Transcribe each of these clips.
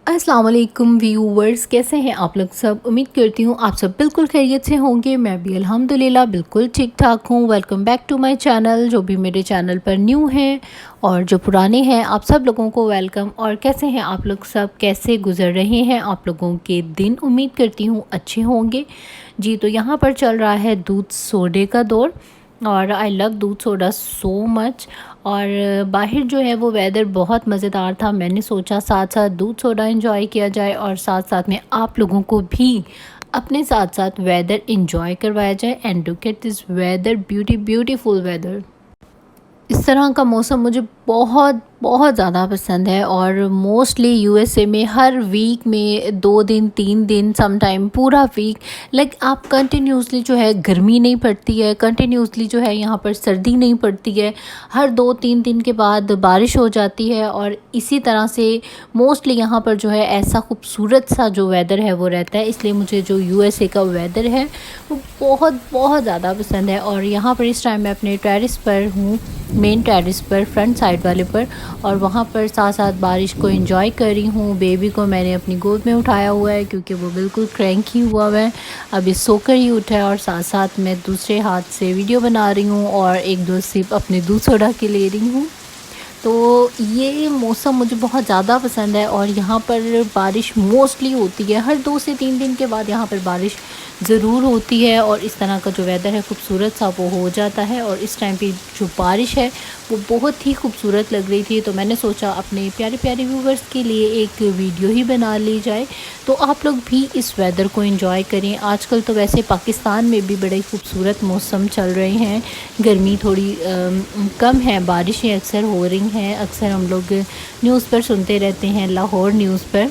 अस्सलाम वालेकुम व्यूवर्स, कैसे हैं आप लोग सब। उम्मीद करती हूँ आप सब बिल्कुल खैरियत से होंगे। मैं भी अल्हम्दुलिल्लाह बिल्कुल ठीक ठाक हूँ। Welcome back to my channel. जो भी मेरे चैनल पर न्यू हैं और जो पुराने हैं, आप सब लोगों को वेलकम। और कैसे हैं आप लोग सब, कैसे गुजर रहे हैं आप लोगों के दिन। उम्मीद करती हूँ अच्छे होंगे जी। तो यहाँ पर चल रहा है दूध सोडे का दौर और आई लव दूध सोडा सो मच। और बाहर जो है वो वेदर बहुत मज़ेदार था। मैंने सोचा साथ साथ दूध सोडा एंजॉय किया जाए और साथ साथ में आप लोगों को भी अपने साथ साथ वेदर एंजॉय करवाया जाए। And look at this weather, beautiful weather. इस तरह का मौसम मुझे बहुत बहुत ज़्यादा पसंद है। और मोस्टली यूएसए में हर वीक में 2 दिन 3 दिन समटाइम पूरा वीक लाइक आप कंटिन्यूसली जो है गर्मी नहीं पड़ती है, कंटिन्यूसली जो है यहाँ पर सर्दी नहीं पड़ती है। हर 2-3 दिन के बाद बारिश हो जाती है और इसी तरह से मोस्टली यहाँ पर जो है ऐसा खूबसूरत सा जो वेदर है वो रहता है। इसलिए मुझे जो यूएसए का वेदर है वो बहुत बहुत ज़्यादा पसंद है। और यहाँ पर इस टाइम मैं अपने टेरेस पर हूँ, मेन टेरेस पर, फ्रंट साइड वाले पर। और वहाँ पर साथ साथ बारिश को एंजॉय कर रही हूँ। बेबी को मैंने अपनी गोद में उठाया हुआ है क्योंकि वो बिल्कुल क्रैंकी हुआ है, अभी सोकर ही उठा है। और साथ साथ मैं दूसरे हाथ से वीडियो बना रही हूँ और 1-2 सिप अपने दूध सोडा के ले रही हूँ। तो ये मौसम मुझे बहुत ज़्यादा पसंद है। और यहाँ पर बारिश मोस्टली होती है, हर 2 से 3 दिन के बाद यहाँ पर बारिश ज़रूर होती है। और इस तरह का जो वेदर है खूबसूरत सा वो हो जाता है। और इस टाइम पे जो बारिश है वो बहुत ही खूबसूरत लग रही थी। तो मैंने सोचा अपने प्यारे प्यारे व्यूवर्स के लिए एक वीडियो ही बना ली जाए, तो आप लोग भी इस वेदर को एंजॉय करें। आजकल तो वैसे पाकिस्तान में भी बड़े खूबसूरत मौसम चल रहे हैं। गर्मी थोड़ी कम है, बारिशें अक्सर हो रही हैं। अक्सर हम लोग न्यूज़ पर सुनते रहते हैं, लाहौर न्यूज़ पर।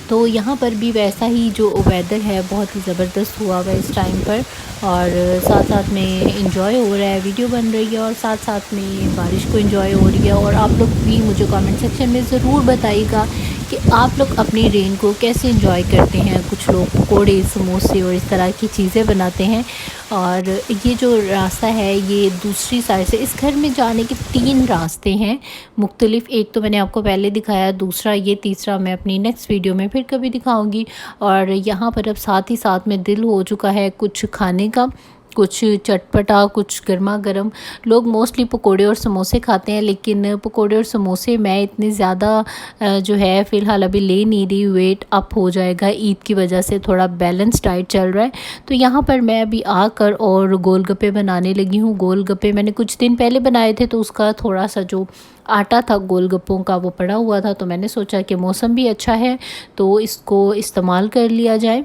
तो यहाँ पर भी वैसा ही जो वेदर है बहुत ही ज़बरदस्त हुआ हुआ है इस टाइम पर। और साथ साथ में इंजॉय हो रहा है, वीडियो बन रही है और साथ साथ में बारिश को इंजॉय हो रही है। और आप लोग भी मुझे कमेंट सेक्शन में ज़रूर बताइएगा कि आप लोग अपनी रेन को कैसे इंजॉय करते हैं। कुछ लोग पकौड़े, समोसे और इस तरह की चीज़ें बनाते हैं। और ये जो रास्ता है ये दूसरी साइड से, इस घर में जाने के 3 रास्ते हैं मुख्तलिफ। एक तो मैंने आपको पहले दिखाया, दूसरा ये, तीसरा मैं अपनी नेक्स्ट वीडियो में फिर कभी दिखाऊंगी। और यहाँ पर अब साथ ही साथ में दिल हो चुका है कुछ खाने का, कुछ चटपटा, कुछ गर्मा गर्म। लोग मोस्टली पकोड़े और समोसे खाते हैं, लेकिन पकोड़े और समोसे मैं इतने ज़्यादा जो है फ़िलहाल अभी ले नहीं रही। वेट अप हो जाएगा, ईद की वजह से थोड़ा बैलेंस डाइट चल रहा है। तो यहाँ पर मैं अभी आकर और गोलगप्पे बनाने लगी हूँ। गोलगप्पे मैंने कुछ दिन पहले बनाए थे, तो उसका थोड़ा सा जो आटा था गोलगप्पों का वो पड़ा हुआ था। तो मैंने सोचा कि मौसम भी अच्छा है तो इसको इस्तेमाल कर लिया जाए।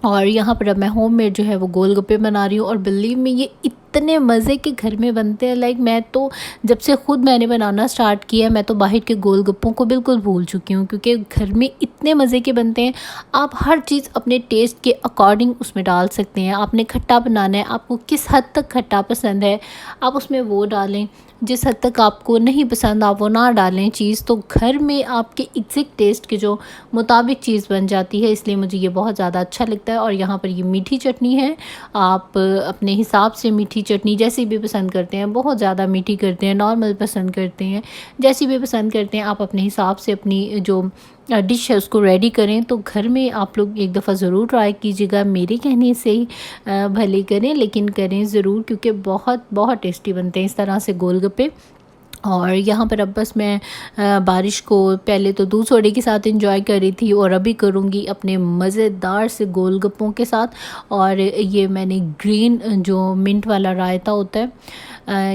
और यहाँ पर अब मैं होममेड जो है वो गोलगप्पे बना रही हूँ। और बिलीव में ये इतने मज़े के घर में बनते हैं। लाइक मैं तो जब से ख़ुद मैंने बनाना स्टार्ट किया, मैं तो बाहर के गोलगप्पों को बिल्कुल भूल चुकी हूँ क्योंकि घर में इतने मज़े के बनते हैं। आप हर चीज़ अपने टेस्ट के अकॉर्डिंग उसमें डाल सकते हैं। आपने खट्टा बनाना है, आपको किस हद तक खट्टा पसंद है आप उसमें वो डालें, जिस हद तक आपको नहीं पसंद आप वो ना डालें चीज़। तो घर में आपके एग्जैक्ट टेस्ट के जो मुताबिक चीज़ बन जाती है, इसलिए मुझे ये बहुत ज़्यादा अच्छा लगता है। और यहाँ पर ये मीठी चटनी है, आप अपने हिसाब से मीठी चटनी जैसी भी पसंद करते हैं, बहुत ज़्यादा मीठी करते हैं, नॉर्मल पसंद करते हैं, जैसी भी पसंद करते हैं आप अपने हिसाब से अपनी जो डिश है उसको रेडी करें। तो घर में आप लोग एक दफ़ा ज़रूर ट्राई कीजिएगा। मेरे कहने से ही भले करें, लेकिन करें ज़रूर क्योंकि बहुत बहुत टेस्टी बनते हैं इस तरह से गोलगप्पे। और यहाँ पर अब बस मैं बारिश को पहले तो दूध सोडे के साथ एंजॉय कर रही थी और अभी करूँगी अपने मज़ेदार से गोलगप्पों के साथ। और ये मैंने ग्रीन जो मिंट वाला रायता होता है,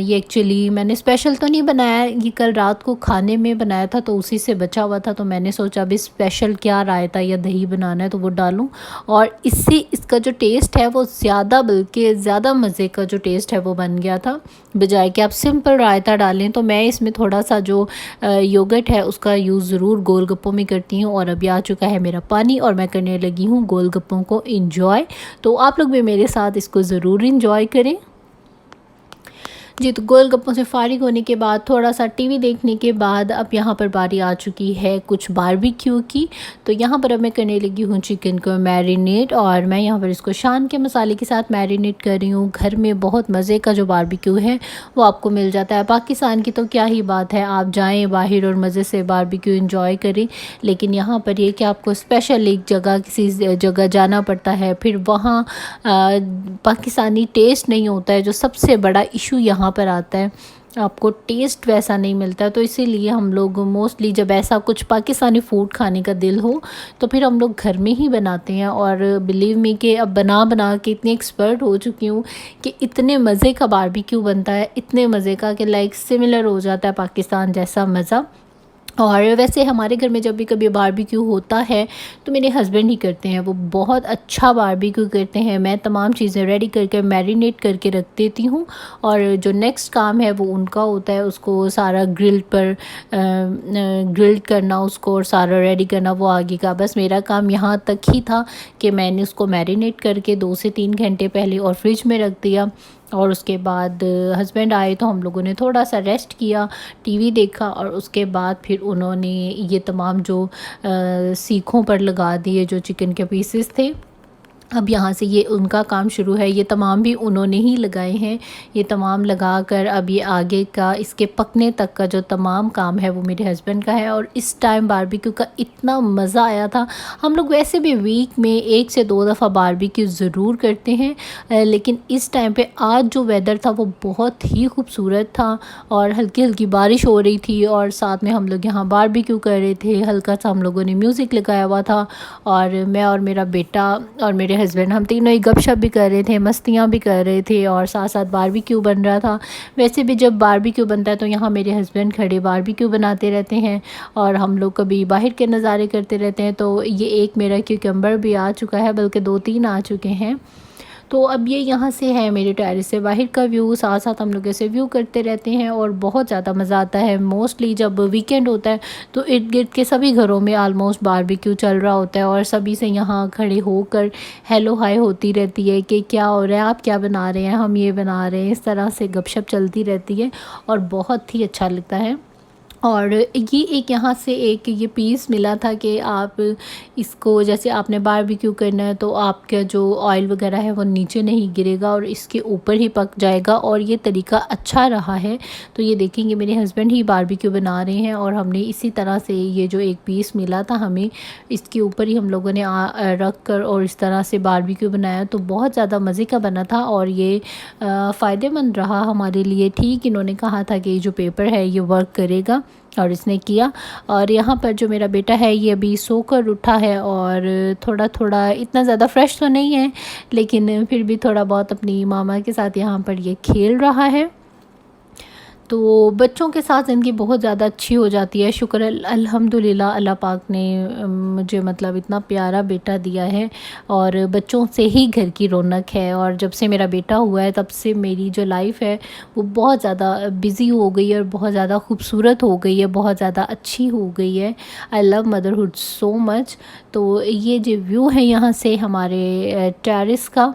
ये एक्चुअली मैंने स्पेशल तो नहीं बनाया, ये कल रात को खाने में बनाया था तो उसी से बचा हुआ था। तो मैंने सोचा अभी स्पेशल क्या रायता या दही बनाना है तो वो डालूं। और इससे इसका जो टेस्ट है वो ज़्यादा, बल्कि ज़्यादा मज़े का जो टेस्ट है वो बन गया था, बजाय कि आप सिंपल रायता डालें। तो मैं इसमें थोड़ा सा जो योगर्ट है उसका यूज़ ज़रूर गोलगप्पों में करती हूँ। और अभी आ चुका है मेरा पानी और मैं करने लगी हूँ गोलगप्पों को इंजॉय। तो आप लोग भी मेरे साथ इसको ज़रूर इंजॉय करें। जी, तो गोलगप्पों से फ़ारिग होने के बाद थोड़ा-सा टीवी देखने के बाद अब यहाँ पर बारी आ चुकी है कुछ बारबेक्यू की। तो यहाँ पर अब मैं करने लगी हूँ चिकन को मैरिनेट, और मैं यहाँ पर इसको शान के मसाले के साथ मैरिनेट कर रही हूँ। घर में बहुत मज़े का जो बारबेक्यू है वो आपको मिल जाता है। पाकिस्तान की तो क्या ही बात है, आप जाएँ बाहर और मज़े से बारबेक्यू एन्जॉय करें। लेकिन यहाँ पर ये कि आपको स्पेशल एक जगह किसी जगह जाना पड़ता है, फिर वहाँ पाकिस्तानी टेस्ट नहीं होता है, जो सबसे बड़ा इशू यहाँ पर आता है। आपको टेस्ट वैसा नहीं मिलता, तो इसीलिए हम लोग मोस्टली जब ऐसा कुछ पाकिस्तानी फ़ूड खाने का दिल हो तो फिर हम लोग घर में ही बनाते हैं। और बिलीव मी कि अब बना बना के इतनी एक्सपर्ट हो चुकी हूँ कि इतने मज़े का बारबेक्यू बनता है, इतने मज़े का कि लाइक सिमिलर हो जाता है पाकिस्तान जैसा मज़ा। और वैसे हमारे घर में जब भी कभी बारबेक्यू होता है तो मेरे हस्बैंड ही करते हैं, वो बहुत अच्छा बारबेक्यू करते हैं। मैं तमाम चीज़ें रेडी करके मैरिनेट करके रख देती हूँ, और जो नेक्स्ट काम है वो उनका होता है, उसको सारा ग्रिल पर ग्रिल्ड करना उसको और सारा रेडी करना वो आगे का। बस मेरा काम यहाँ तक ही था कि मैंने उसको मैरिनेट करके 2 से 3 घंटे पहले और फ्रिज में रख दिया। और उसके बाद हस्बैंड आए तो हम लोगों ने थोड़ा सा रेस्ट किया, टीवी देखा, और उसके बाद फिर उन्होंने ये तमाम जो सीखों पर लगा दिए जो चिकन के पीसेस थे। अब यहाँ से ये उनका काम शुरू है, ये तमाम भी उन्होंने ही लगाए हैं। ये तमाम लगा कर अब ये आगे का इसके पकने तक का जो तमाम काम है वो मेरे हस्बैंड का है। और इस टाइम बारबेक्यू का इतना मज़ा आया था। हम लोग वैसे भी वीक में 1 से 2 दफ़ा बारबेक्यू ज़रूर करते हैं, लेकिन इस टाइम पे आज जो वेदर था वो बहुत ही खूबसूरत था, और हल्की हल्की बारिश हो रही थी, और साथ में हम लोग यहाँ बारबेक्यू कर रहे थे। हल्का सा हम लोगों ने म्यूज़िक लगाया हुआ था, और मैं और मेरा बेटा और मेरे हस्बैंड हम तीनों ही गपशप भी कर रहे थे, मस्तियाँ भी कर रहे थे, और साथ साथ बारबेक्यू बन रहा था। वैसे भी जब बारबेक्यू बनता है तो यहाँ मेरे हस्बैंड खड़े बारबेक्यू बनाते रहते हैं, और हम लोग कभी बाहर के नज़ारे करते रहते हैं। तो ये एक मेरा क्यूकम्बर भी आ चुका है, बल्कि 2-3 आ चुके हैं। तो अब ये यहाँ से है मेरे टेरेस से बाहर का व्यू, साथ साथ हम लोग ऐसे व्यू करते रहते हैं, और बहुत ज़्यादा मज़ा आता है। मोस्टली जब वीकेंड होता है तो इर्द गिर्द के सभी घरों में आलमोस्ट बारबेक्यू चल रहा होता है, और सभी से यहाँ खड़े होकर हेलो हाय होती रहती है कि क्या हो रहा है, आप क्या बना रहे हैं, हम ये बना रहे हैं। इस तरह से गपशप चलती रहती है और बहुत ही अच्छा लगता है। और ये एक यहाँ से एक ये पीस मिला था कि आप इसको जैसे आपने बारबेक्यू करना है तो आपका जो ऑयल वगैरह है वो नीचे नहीं गिरेगा और इसके ऊपर ही पक जाएगा, और ये तरीका अच्छा रहा है। तो ये देखेंगे मेरे हस्बैंड ही बारबेक्यू बना रहे हैं, और हमने इसी तरह से ये जो एक पीस मिला था हमें, इसके ऊपर ही हम लोगों ने रख कर और इस तरह से बारबेक्यू बनाया। तो बहुत ज़्यादा मज़े का बना था, और ये फ़ायदेमंद रहा हमारे लिए। ठीक इन्होंने कहा था कि जो पेपर है ये वर्क करेगा, और इसने किया। और यहाँ पर जो मेरा बेटा है ये अभी सोकर उठा है, और थोड़ा थोड़ा इतना ज़्यादा फ्रेश तो नहीं है, लेकिन फिर भी थोड़ा बहुत अपनी मामा के साथ यहाँ पर ये खेल रहा है। तो बच्चों के साथ ज़िंदगी बहुत ज़्यादा अच्छी हो जाती है। शुक्र अल्हम्दुलिल्लाह, अल्लाह पाक ने मुझे मतलब इतना प्यारा बेटा दिया है, और बच्चों से ही घर की रौनक है। और जब से मेरा बेटा हुआ है तब से मेरी जो लाइफ़ है वो बहुत ज़्यादा बिज़ी हो गई है, और बहुत ज़्यादा खूबसूरत हो गई है, बहुत ज़्यादा अच्छी हो गई है। I love motherhood so much. तो ये जो व्यू है यहाँ से हमारे टेरेस का,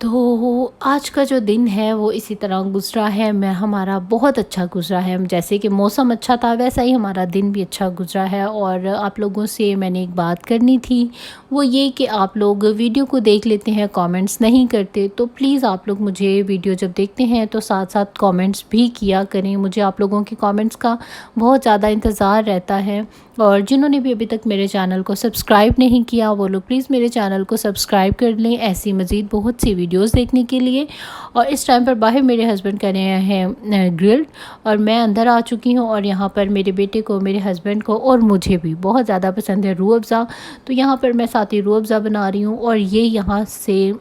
तो आज का जो दिन है वो इसी तरह गुज़रा है। मैं हमारा बहुत अच्छा गुज़रा है। जैसे कि मौसम अच्छा था वैसा ही हमारा दिन भी अच्छा गुज़रा है। और आप लोगों से मैंने एक बात करनी थी, वो ये कि आप लोग वीडियो को देख लेते हैं, कमेंट्स नहीं करते। तो प्लीज़ आप लोग मुझे वीडियो जब देखते हैं तो साथ साथ कमेंट्स भी किया करें। मुझे आप लोगों के कमेंट्स का बहुत ज़्यादा इंतज़ार रहता है। और जिन्होंने भी अभी तक मेरे चैनल को सब्सक्राइब नहीं किया वो लोग प्लीज़ मेरे चैनल को सब्सक्राइब कर लें, ऐसी मज़ीद बहुत सी वीडियोस देखने के लिए। और इस टाइम पर बाहर मेरे हस्बैंड कर रहे हैं ग्रिल्ड, और मैं अंदर आ चुकी हूँ। और यहाँ पर मेरे बेटे को, मेरे हस्बैंड को और मुझे भी बहुत ज़्यादा पसंद है रूह अफ़ज़ा, तो यहाँ पर मैं साथ ही रूह अफ़ज़ा बना रही हूँ। और ये यहाँ से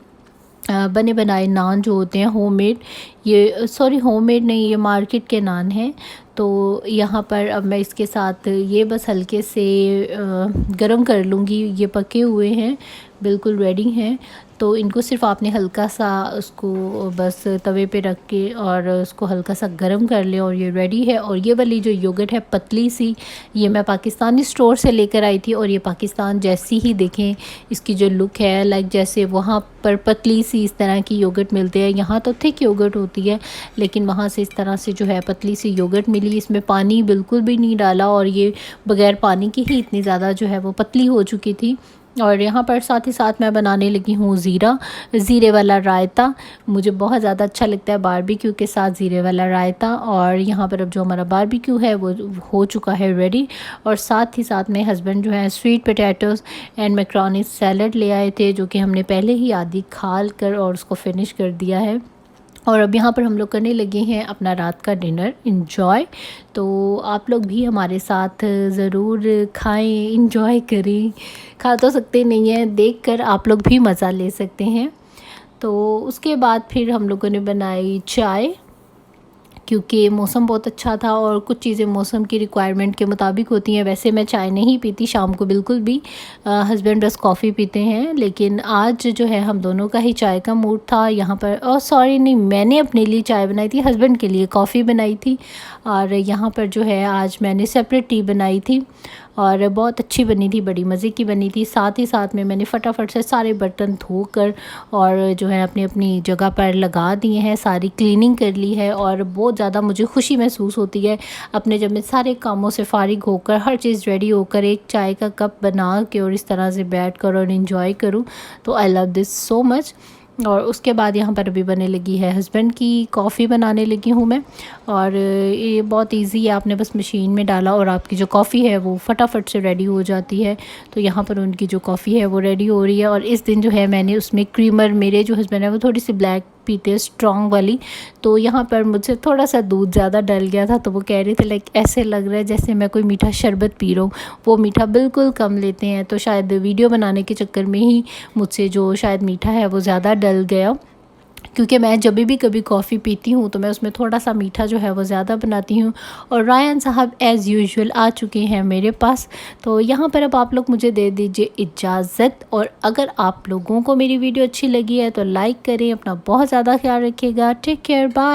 बने बनाए नान जो होते हैं होममेड, ये सॉरी होममेड नहीं, ये मार्केट के नान हैं। तो यहाँ पर अब मैं इसके साथ ये बस हल्के से गरम कर लूँगी। ये पके हुए हैं, बिल्कुल रेडी हैं। तो इनको सिर्फ आपने हल्का सा उसको बस तवे पे रख के और उसको हल्का सा गरम कर लें और ये रेडी है। और ये वाली जो योगर्ट है पतली सी, ये मैं पाकिस्तानी स्टोर से लेकर आई थी और ये पाकिस्तान जैसी ही देखें इसकी जो लुक है, लाइक जैसे वहाँ पर पतली सी इस तरह की योगर्ट मिलते हैं। यहाँ तो थिक योगर्ट होती है लेकिन वहाँ से इस तरह से जो है पतली सी योगर्ट मिली। इसमें पानी बिल्कुल भी नहीं डाला और ये बग़ैर पानी की ही इतनी ज़्यादा जो है वो पतली हो चुकी थी। और यहाँ पर साथ ही साथ मैं बनाने लगी हूँ ज़ीरे वाला रायता। मुझे बहुत ज़्यादा अच्छा लगता है बारबेक्यू के साथ ज़ीरे वाला रायता। और यहाँ पर अब जो हमारा बारबेक्यू है वो हो चुका है रेडी। और साथ ही साथ में हस्बैंड जो है sweet potatoes and macaroni salad ले आए थे, जो कि हमने पहले ही आधी खाल कर और उसको फिनिश कर दिया है। और अब यहाँ पर हम लोग करने लगे हैं अपना रात का डिनर इंजॉय। तो आप लोग भी हमारे साथ ज़रूर खाएं, इंजॉय करें। खा तो सकते नहीं हैं, देखकर आप लोग भी मज़ा ले सकते हैं। तो उसके बाद फिर हम लोगों ने बनाई चाय, क्योंकि मौसम बहुत अच्छा था और कुछ चीज़ें मौसम की रिक्वायरमेंट के मुताबिक होती हैं। वैसे मैं चाय नहीं पीती शाम को बिल्कुल भी, हस्बैंड बस कॉफ़ी पीते हैं। लेकिन आज जो है हम दोनों का ही चाय का मूड था। यहाँ पर सॉरी नहीं, मैंने अपने लिए चाय बनाई थी, हस्बैंड के लिए कॉफ़ी बनाई थी। और यहाँ पर जो है आज मैंने सेपरेट टी बनाई थी और बहुत अच्छी बनी थी, बड़ी मज़े की बनी थी। साथ ही साथ में मैंने फटाफट से सारे बर्तन धोकर और जो है अपनी अपनी जगह पर लगा दिए हैं, सारी क्लीनिंग कर ली है। और बहुत ज़्यादा मुझे खुशी महसूस होती है अपने जब मैं सारे कामों से फ़ारिग होकर हर चीज़ रेडी होकर एक चाय का कप बना के और इस तरह से बैठ कर और इन्जॉय करूँ। तो I love this so much. और उसके बाद यहाँ पर अभी बनने लगी है हस्बैंड की कॉफ़ी बनाने लगी हूँ मैं। और ये बहुत इजी है, आपने बस मशीन में डाला और आपकी जो कॉफ़ी है वो फटाफट से रेडी हो जाती है। तो यहाँ पर उनकी जो कॉफ़ी है वो रेडी हो रही है। और इस दिन जो है मैंने उसमें क्रीमर, मेरे जो हस्बैंड है वो थोड़ी सी ब्लैक पीते हैं, स्ट्रॉन्ग वाली, तो यहाँ पर मुझसे थोड़ा सा दूध ज़्यादा डल गया था। तो वो कह रहे थे लाइक ऐसे लग रहा है जैसे मैं कोई मीठा शरबत पी रहा हूँ। वो मीठा बिल्कुल कम लेते हैं, तो शायद वीडियो बनाने के चक्कर में ही मुझसे जो शायद मीठा है वो ज़्यादा डल गया। क्योंकि मैं जब भी कभी कॉफ़ी पीती हूँ तो मैं उसमें थोड़ा सा मीठा जो है वो ज़्यादा बनाती हूँ। और रायन साहब एज़ यूजुअल आ चुके हैं मेरे पास। तो यहाँ पर अब आप लोग मुझे दे दीजिए इजाज़त। और अगर आप लोगों को मेरी वीडियो अच्छी लगी है तो लाइक करें, अपना बहुत ज़्यादा ख्याल रखिएगा। Take care, bye.